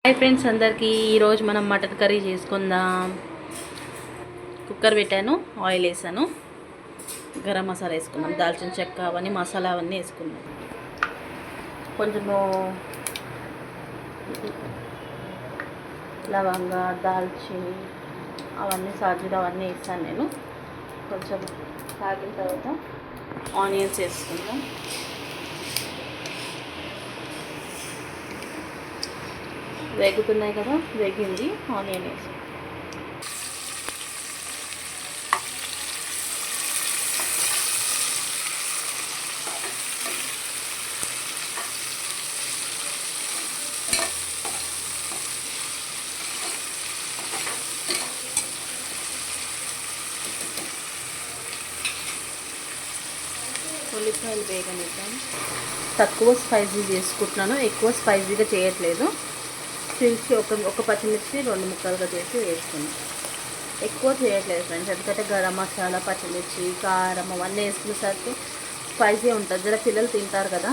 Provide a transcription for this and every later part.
Hi friends అందరికీ ఈరోజు మనం మటన్ కర్రీ చేసుకుందాం. కుక్కర్ పెట్టాను, ఆయిల్ వేసాను, గరం మసాలా వేసుకుందాం, దాల్చిన చెక్క అవన్నీ మసాలా అవన్నీ వేసుకుందాం. కొంచెము లవంగా, దాల్చిని అవన్నీ సాజీర అవన్నీ వేసాను నేను. కొంచెం తాగిన తర్వాత ఆనియన్స్ వేసుకుందాం. వేగుతున్నాయి కదా, వేగింది, ఆనియన్ వేసి ఉల్లిపాయలు వేగనిద్దాం. తక్కువ స్పైసీ చేసుకుంటున్నాను, ఎక్కువ స్పైసీగా చేయట్లేదు. చిలిచి ఒక పచ్చిమిర్చి 2 ముక్కలుగా చేసి వేసుకున్నాం. ఎక్కువ చేయట్లేదు ఫ్రెండ్స్, ఎందుకంటే గరం మసాలా, పచ్చిమిర్చి, కారం అవన్నీ వేసుకునేసరికి స్పైసీ ఉంటుంది, జర పిల్లలు తింటారు కదా,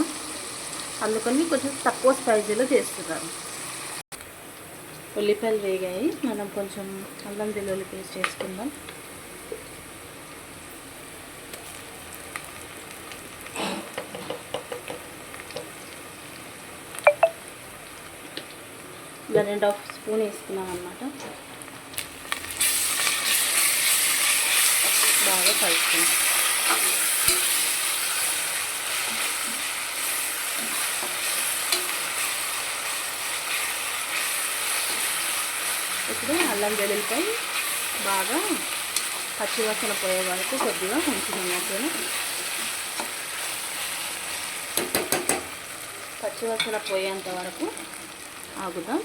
అందుకని కొంచెం తక్కువ స్పైసీలో చేస్తున్నాను. ఉల్లిపాయలు వేగాయి, మనం కొంచెం అల్లం వెల్లుల్లి పేస్ట్ వేసుకుందాం. ఇలా 2.5 స్పూన్ వేసుకున్నాం అన్నమాట. బాగా కలుపుకుందాం. ఇప్పుడు అల్లం వెల్లుల్లిపై బాగా పచ్చివాసన పోయే వరకు కొద్దిగా ఉంచుకున్నట్టు. పచ్చివాసన పోయేంత వరకు ఆగుదాం.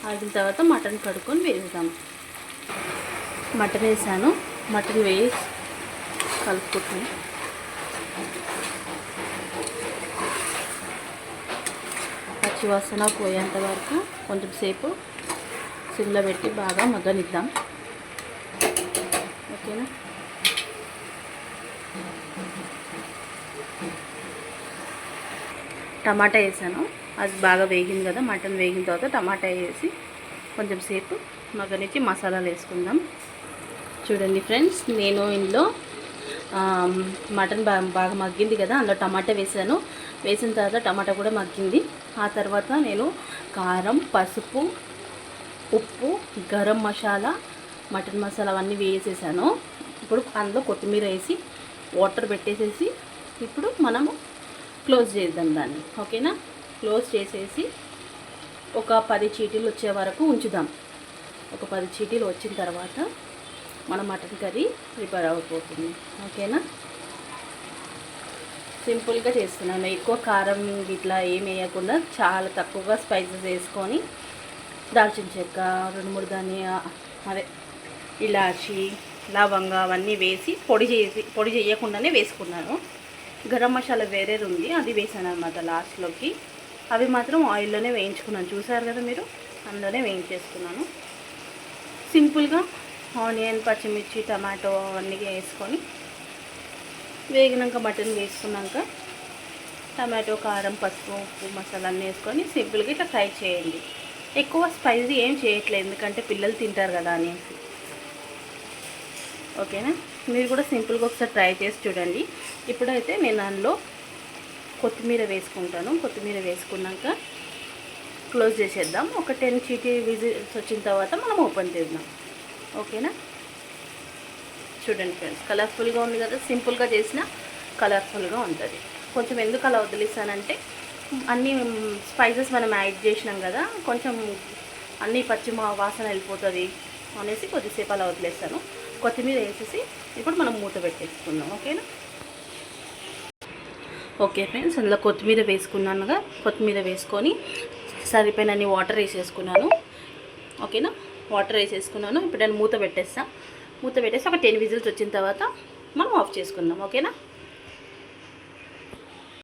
ఆగిన తర్వాత మటన్ కడుక్కొని వేద్దాం. మటన్ వేసాను, మటన్ వేసి కలుపుకుంటాను. పచ్చివాసన పోయేంత వరకు కొంచెం సేపు సిమ్లో పెట్టి బాగా మగ్గనిద్దాం. ఓకేనా? టమాటా వేసాను, అది బాగా వేగింది కదా. మటన్ వేగిన తర్వాత టమాటా వేసి కొంచెం సేపు మగ్గనిచ్చి మసాలాలు వేసుకుందాం. చూడండి ఫ్రెండ్స్, నేను ఇందులో మటన్ బాగా మగ్గింది కదా, అందులో టమాటా వేసాను. వేసిన తర్వాత టమాటా కూడా మగ్గింది. ఆ తర్వాత నేను కారం, పసుపు, ఉప్పు, గరం మసాలా, మటన్ మసాలా అవన్నీ వేసేసాను. ఇప్పుడు అందులో కొత్తిమీర వేసి వాటర్ పెట్టేసేసి ఇప్పుడు మనము క్లోజ్ చేద్దాం దాన్ని. ఓకేనా? క్లోజ్ చేసేసి ఒక 10 చీటీలు వచ్చే వరకు ఉంచుదాం. ఒక 10 చీటీలు వచ్చిన తర్వాత మన మటన్ కర్రీ ప్రిపేర్ అయిపోతుంది. ఓకేనా? సింపుల్గా చేస్తున్నాను, ఎక్కువ కారం ఇట్లా ఏమి వేయకుండా చాలా తక్కువగా స్పైసెస్ వేసుకొని దాల్చిన చెక్క, 2-3 ధనియా, అదే ఇలాచి, లవంగా అవన్నీ వేసి పొడి చేయకుండానే వేసుకున్నాను. గరం మసాలా వేరేది ఉంది, అది వేసాను అన్నమాట లాస్ట్లోకి. అవి మాత్రం ఆయిల్లోనే వేయించుకున్నాను, చూసారు కదా మీరు, అందులోనే వేయించేసుకున్నాను. సింపుల్గా ఆనియన్, పచ్చిమిర్చి, టమాటో అవన్నీ వేసుకొని వేగినాక మటన్ వేసుకున్నాక టమాటో, కారం, పసుపు, ఉప్పు, మసాలా అన్నీ వేసుకొని సింపుల్గా ఇట్లా ఫ్రై చేయండి. ఎక్కువ స్పైసీ ఏం చేయట్లేదు, ఎందుకంటే పిల్లలు తింటారు కదా అనేసి. ఓకేనా? మీరు కూడా సింపుల్గా ఒకసారి ట్రై చేసి చూడండి. ఇప్పుడైతే నేను దానిలో కొత్తిమీర వేసుకుంటాను. కొత్తిమీర వేసుకున్నాక క్లోజ్ చేసేద్దాం. ఒక 10 చీటీ విజిల్స్ వచ్చిన తర్వాత మనం ఓపెన్ చేద్దాం. ఓకేనా? చూడండి ఫ్రెండ్స్, కలర్ఫుల్గా ఉంది కదా, సింపుల్గా చేసిన కలర్ఫుల్గా ఉంటుంది. కొంచెం ఎందుకు అలా వదిలేసానంటే అన్ని స్పైసెస్ మనం యాడ్ చేసినాం కదా, కొంచెం అన్నీ పచ్చి వాసన వెళ్ళిపోతుంది అనేసి కొద్దిసేపు అలా వదిలేస్తాను. కొత్తిమీర వేసేసి ఇప్పుడు మనం మూత పెట్టేసుకుందాం. ఓకేనా? ఓకే ఫ్రెండ్స్, అందులో కొత్తిమీర వేసుకున్నానుగా, కొత్తిమీర వేసుకొని సరిపోయినన్ని వాటర్ వేసేసుకున్నాను. ఓకేనా? వాటర్ వేసేసుకున్నాను. ఇప్పుడు నేను మూత పెట్టేసి ఒక 10 విజిల్స్ వచ్చిన తర్వాత మనం ఆఫ్ చేసుకుందాం. ఓకేనా?